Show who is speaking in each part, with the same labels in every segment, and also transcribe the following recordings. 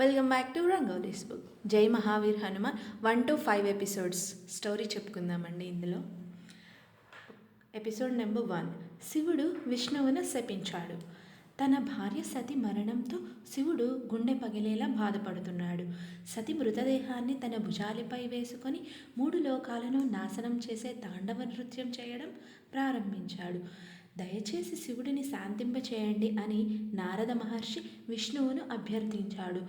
Speaker 1: Welcome back to Rangoli's book. Jai Mahavir Hanuman 1 to 5 episodes story చెప్పుకుందామండి. ఇందులో episode number 1. శివుడు విష్ణువును శపించాడు. తన భార్య సతి మరణంతో శివుడు గుండె పగిలేలా బాధపడుతున్నాడు. సతి మృతదేహాన్ని తన భుజాలపై వేసుకొని 3 లోకాలను నాశనం చేసే తాండవ నృత్యం చేయడం ప్రారంభించాడు. దయచేసి శివుడిని శాంతింపచేయండి అని నారద మహర్షి విష్ణువును అభ్యర్థించాడు.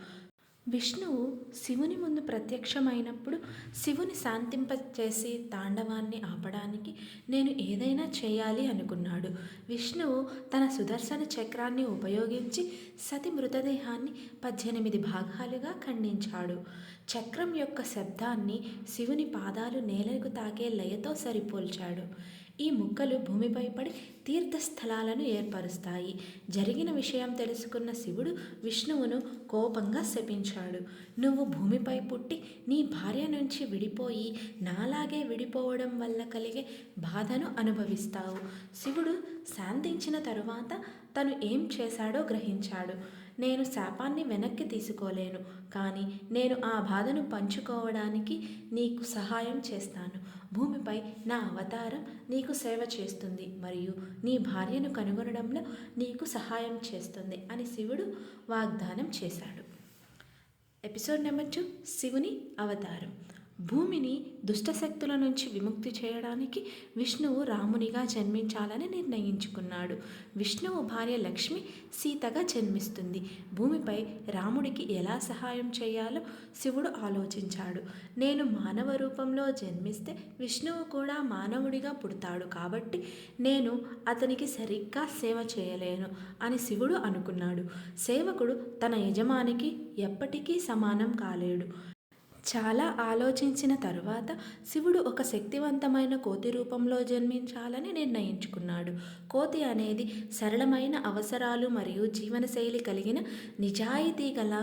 Speaker 1: విష్ణువు శివుని ముందు ప్రత్యక్షమైనప్పుడు శివుని శాంతింపచేసి తాండవాన్ని ఆపడానికి నేను ఏదైనా చేయాలి అనుకున్నాడు. విష్ణువు తన సుదర్శన చక్రాన్ని ఉపయోగించి సతి మృతదేహాన్ని 18 భాగాలుగా ఖండించాడు. చక్రం యొక్క శబ్దాన్ని శివుని పాదాలు నేలకు తాకే లయతో సరిపోల్చాడు. ఈ ముక్కలు భూమిపై పడి తీర్థస్థలాలను ఏర్పరుస్తాయి. జరిగిన విషయం తెలుసుకున్న శివుడు విష్ణువును కోపంగా శపించాడు. నువ్వు భూమిపై పుట్టి నీ భార్య నుంచి విడిపోయి నాలాగే విడిపోవడం వల్ల కలిగే బాధను అనుభవిస్తావు. శివుడు శాంతించిన తరువాత తను ఏం చేశాడో గ్రహించాడు. నేను శాపాన్ని వెనక్కి తీసుకోలేను, కానీ నేను ఆ బాధను పంచుకోవడానికి నీకు సహాయం చేస్తాను. భూమిపై నా అవతారం నీకు సేవ చేస్తుంది మరియు నీ భార్యను కనుగొనడంలో నీకు సహాయం చేస్తుంది అని శివుడు వాగ్దానం చేశాడు. Episode number 2. శివుని అవతారం. భూమిని దుష్టశక్తుల నుంచి విముక్తి చేయడానికి విష్ణువు రామునిగా జన్మించాలని నిర్ణయించుకున్నాడు. విష్ణువు భార్య లక్ష్మి సీతగా జన్మిస్తుంది. భూమిపై రాముడికి ఎలా సహాయం చేయాలో శివుడు ఆలోచించాడు. నేను మానవ రూపంలో జన్మిస్తే విష్ణువు కూడా మానవుడిగా పుడతాడు, కాబట్టి నేను అతనికి సరిగ్గా సేవ చేయలేను అని శివుడు అనుకున్నాడు. సేవకుడు తన యజమానికి ఎప్పటికీ సమానం కాలేడు. చాలా ఆలోచించిన తరువాత శివుడు ఒక శక్తివంతమైన కోతి రూపంలో జన్మించాలని నిర్ణయించుకున్నాడు. కోతి అనేది సరళమైన అవసరాలు మరియు జీవనశైలి కలిగిన నిజాయితీ గల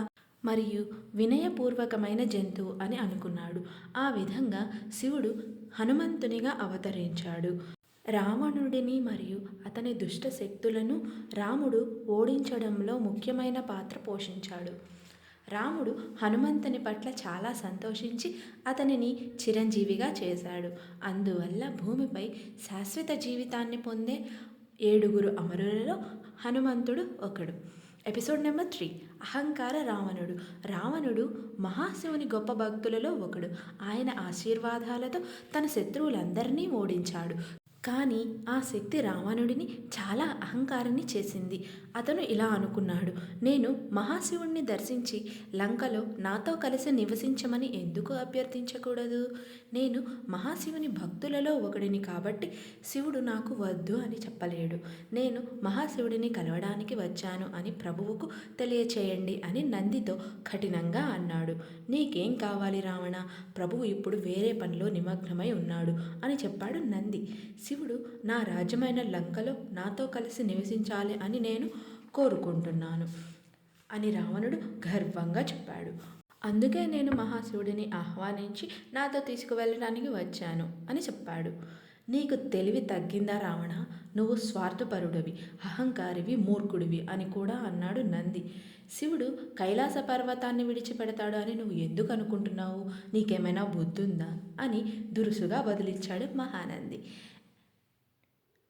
Speaker 1: మరియు వినయపూర్వకమైన జంతువు అని అనుకున్నాడు. ఆ విధంగా శివుడు హనుమంతునిగా అవతరించాడు. రావణుడిని మరియు అతని దుష్ట శక్తులను రాముడు ఓడించడంలో ముఖ్యమైన పాత్ర పోషించాడు. రాముడు హనుమంతుని పట్ల చాలా సంతోషించి అతనిని చిరంజీవిగా చేశాడు. అందువల్ల భూమిపై శాశ్వత జీవితాన్ని పొందే 7 అమరులలో హనుమంతుడు ఒకడు. Episode number 3. అహంకార రావణుడు. రావణుడు మహాశివుని గొప్ప భక్తులలో ఒకడు. ఆయన ఆశీర్వాదాలతో తన శత్రువులందరినీ ఓడించాడు. కానీ ఆ శక్తి రావణుడిని చాలా అహంకారాన్ని చేసింది. అతను ఇలా అనుకున్నాడు, నేను మహాశివుణ్ణి దర్శించి లంకలో నాతో కలిసి నివసించమని ఎందుకు అభ్యర్థించకూడదు? నేను మహాశివుని భక్తులలో ఒకడిని కాబట్టి శివుడు నాకు వద్దు అని చెప్పలేడు. నేను మహాశివుడిని కలవడానికి వచ్చాను అని ప్రభువుకు తెలియచేయండి అని నందితో కఠినంగా అన్నాడు. నీకేం కావాలి రావణ? ప్రభువు ఇప్పుడు వేరే పనిలో నిమగ్నమై ఉన్నాడు అని చెప్పాడు నంది. శివుడు నా రాజ్యమైన లంకలో నాతో కలిసి నివసించాలి అని నేను కోరుకుంటున్నాను అని రావణుడు గర్వంగా చెప్పాడు. అందుకే నేను మహాశివుడిని ఆహ్వానించి నాతో తీసుకువెళ్ళడానికి వచ్చాను అని చెప్పాడు. నీకు తెలివి తగ్గిందా రావణ? నువ్వు స్వార్థపరుడివి, అహంకారివి, మూర్ఖుడివి అని కూడా అన్నాడు నంది. శివుడు కైలాస పర్వతాన్ని విడిచిపెడతాడు అని నువ్వు ఎందుకు అనుకుంటున్నావు? నీకేమైనా బుద్ధుందా అని దురుసుగా బదులిచ్చాడు మహానంది.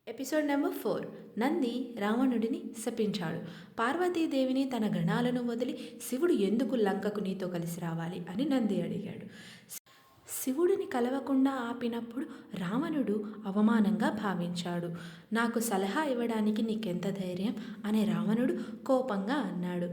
Speaker 1: Episode number 4. నంది రావణుడిని శపించాడు. పార్వతీదేవిని తన గణాలను వదిలి శివుడు ఎందుకు లంకకు నీతో కలిసి రావాలి అని నంది అడిగాడు. శివుడిని కలవకుండా ఆపినప్పుడు రావణుడు అవమానంగా భావించాడు. నాకు సలహా ఇవ్వడానికి నీకెంత ధైర్యం అని రావణుడు కోపంగా అన్నాడు.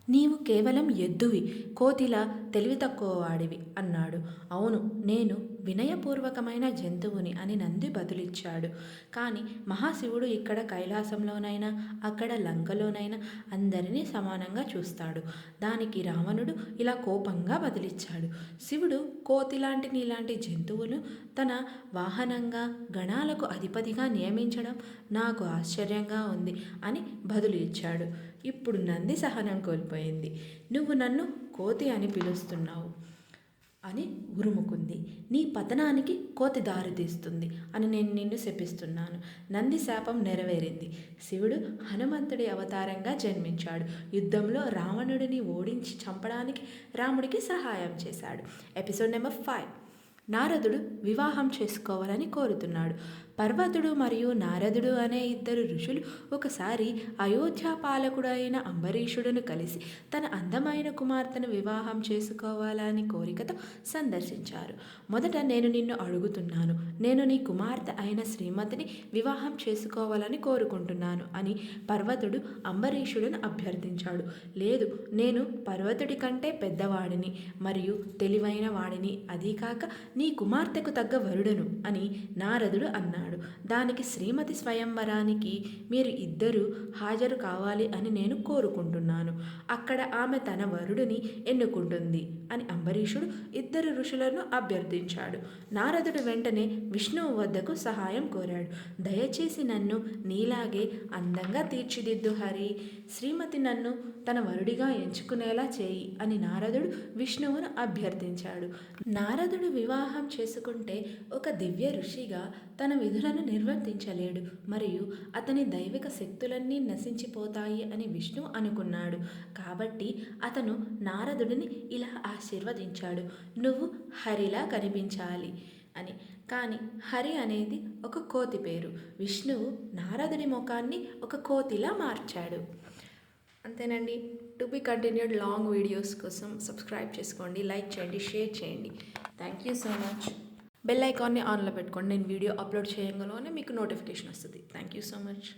Speaker 1: నీవు కేవలం ఎద్దువి, కోతిలా తెలివి తక్కువవాడివి అన్నాడు. అవును, నేను వినయపూర్వకమైన జంతువుని అని నంది బదులిచ్చాడు. కానీ మహాశివుడు ఇక్కడ కైలాసంలోనైనా అక్కడ లంకలోనైనా అందరినీ సమానంగా చూస్తాడు. దానికి రావణుడు ఇలా కోపంగా బదులిచ్చాడు. శివుడు కోతిలాంటి నీలాంటి జంతువును తన వాహనంగా గణాలకు అధిపతిగా నియమించడం నాకు ఆశ్చర్యంగా ఉంది అని బదులు ఇచ్చాడు. ఇప్పుడు నంది సహనం కోల్పోయింది. నువ్వు నన్ను కోతి అని పిలుస్తున్నావు, అని ఉరుముకుంది. నీ పతనానికి కోతి దారి తీస్తుంది అని నేను నిన్ను శపిస్తున్నాను. నంది శాపం నెరవేరింది. శివుడు హనుమంతుడి అవతారంగా జన్మించాడు. యుద్ధంలో రావణుడిని ఓడించి చంపడానికి రాముడికి సహాయం చేశాడు. Episode number 5. నారదుడు వివాహం చేసుకోవాలని కోరుతున్నాడు. పర్వతుడు మరియు నారదుడు అనే ఇద్దరు ఋషులు ఒకసారి అయోధ్య పాలకుడైన అంబరీషుడును కలిసి తన అందమైన కుమార్తెను వివాహం చేసుకోవాలని కోరికతో సందర్శించారు. మొదట నేను నిన్ను అడుగుతున్నాను, నేను నీ కుమార్తె అయిన శ్రీమతిని వివాహం చేసుకోవాలని కోరుకుంటున్నాను అని పర్వతుడు అంబరీషుడును అభ్యర్థించాడు. లేదు, నేను పర్వతుడి కంటే పెద్దవాడిని మరియు తెలివైన వాడిని, అదీకాక నీ కుమార్తెకు తగ్గ వరుడను అని నారదుడు అన్నాడు. దానికి శ్రీమతి స్వయంవరానికి మీరు ఇద్దరూ హాజరు కావాలి అని నేను కోరుకుంటున్నాను. అక్కడ ఆమె తన వరుడిని ఎన్నుకుంటుంది అని అంబరీషుడు ఇద్దరు ఋషులను అభ్యర్థించాడు. నారదుడు వెంటనే విష్ణువు వద్దకు సహాయం కోరాడు. దయచేసి నన్ను నీలాగే అందంగా తీర్చిదిద్దు హరి, శ్రీమతి నన్ను తన వరుడిగా ఎంచుకునేలా చేయి అని నారదుడు విష్ణువును అభ్యర్థించాడు. నారదుడు వివాహం చేసుకుంటే ఒక దివ్య ఋషిగా తన విధులను నిర్వర్తించలేడు మరియు అతని దైవిక శక్తులన్నీ నశించిపోతాయి అని విష్ణువు అనుకున్నాడు. కాబట్టి అతను నారదుడిని ఇలా ఆశీర్వదించాడు, నువ్వు హరిలా కనిపించాలి అని. కానీ హరి అనేది ఒక కోతి పేరు. విష్ణువు నారదుడి ముఖాన్ని ఒక కోతిలా మార్చాడు. అంతేనండి. To be continued long videos కోసం సబ్స్క్రైబ్ చేసుకోండి, లైక్ చేయండి, షేర్ చేయండి. Thank you so much. Bell ఐకాన్ని ఆన్లో పెట్టుకోండి. నేను వీడియో అప్లోడ్ చేయగలనే మీకు నోటిఫికేషన్ వస్తుంది. Thank you so much.